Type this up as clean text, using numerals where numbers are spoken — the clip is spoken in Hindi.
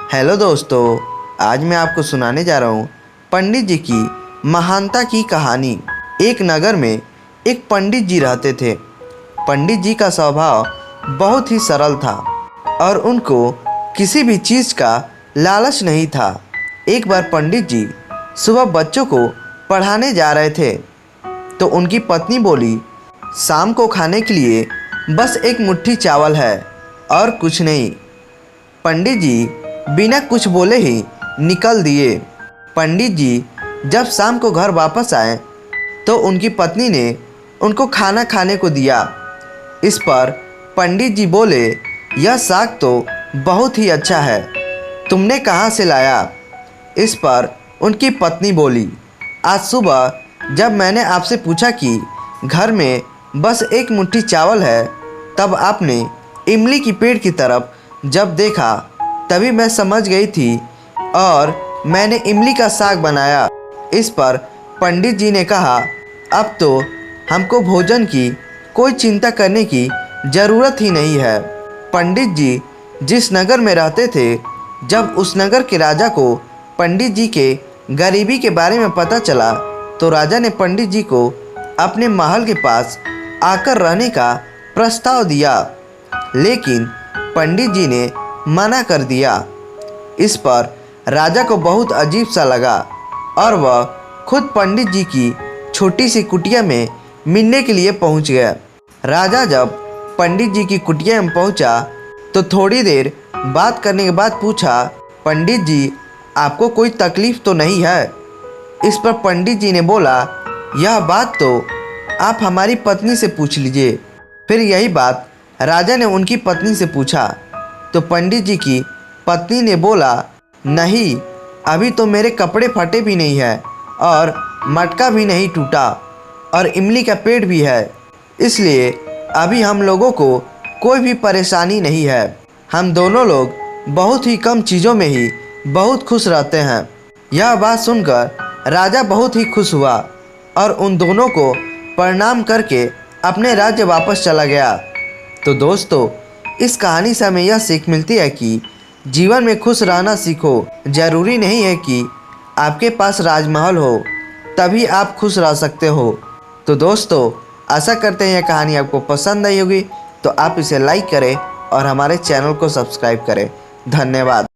हेलो दोस्तों, आज मैं आपको सुनाने जा रहा हूँ पंडित जी की महानता की कहानी। एक नगर में एक पंडित जी रहते थे। पंडित जी का स्वभाव बहुत ही सरल था और उनको किसी भी चीज़ का लालच नहीं था। एक बार पंडित जी सुबह बच्चों को पढ़ाने जा रहे थे तो उनकी पत्नी बोली, शाम को खाने के लिए बस एक मुट्ठी चावल है और कुछ नहीं। पंडित जी बिना कुछ बोले ही निकल दिए। पंडित जी जब शाम को घर वापस आए तो उनकी पत्नी ने उनको खाना खाने को दिया। इस पर पंडित जी बोले, यह साग तो बहुत ही अच्छा है, तुमने कहाँ से लाया? इस पर उनकी पत्नी बोली, आज सुबह जब मैंने आपसे पूछा कि घर में बस एक मुट्ठी चावल है, तब आपने इमली की पेड़ की तरफ जब देखा तभी मैं समझ गई थी और मैंने इमली का साग बनाया। इस पर पंडित जी ने कहा, अब तो हमको भोजन की कोई चिंता करने की ज़रूरत ही नहीं है। पंडित जी जिस नगर में रहते थे, जब उस नगर के राजा को पंडित जी के गरीबी के बारे में पता चला तो राजा ने पंडित जी को अपने महल के पास आकर रहने का प्रस्ताव दिया, लेकिन पंडित जी ने मना कर दिया। इस पर राजा को बहुत अजीब सा लगा और वह खुद पंडित जी की छोटी सी कुटिया में मिलने के लिए पहुंच गया। राजा जब पंडित जी की कुटिया में पहुंचा तो थोड़ी देर बात करने के बाद पूछा, पंडित जी आपको कोई तकलीफ़ तो नहीं है? इस पर पंडित जी ने बोला, यह बात तो आप हमारी पत्नी से पूछ लीजिए। फिर यही बात राजा ने उनकी पत्नी से पूछा तो पंडित जी की पत्नी ने बोला, नहीं, अभी तो मेरे कपड़े फटे भी नहीं है और मटका भी नहीं टूटा और इमली का पेड़ भी है, इसलिए अभी हम लोगों को कोई भी परेशानी नहीं है। हम दोनों लोग बहुत ही कम चीज़ों में ही बहुत खुश रहते हैं। यह बात सुनकर राजा बहुत ही खुश हुआ और उन दोनों को प्रणाम करके अपने राज्य वापस चला गया। तो दोस्तों, इस कहानी से हमें यह सीख मिलती है कि जीवन में खुश रहना सीखो। ज़रूरी नहीं है कि आपके पास राजमहल हो तभी आप खुश रह सकते हो। तो दोस्तों, आशा करते हैं यह कहानी आपको पसंद आई होगी, तो आप इसे लाइक करें और हमारे चैनल को सब्सक्राइब करें। धन्यवाद।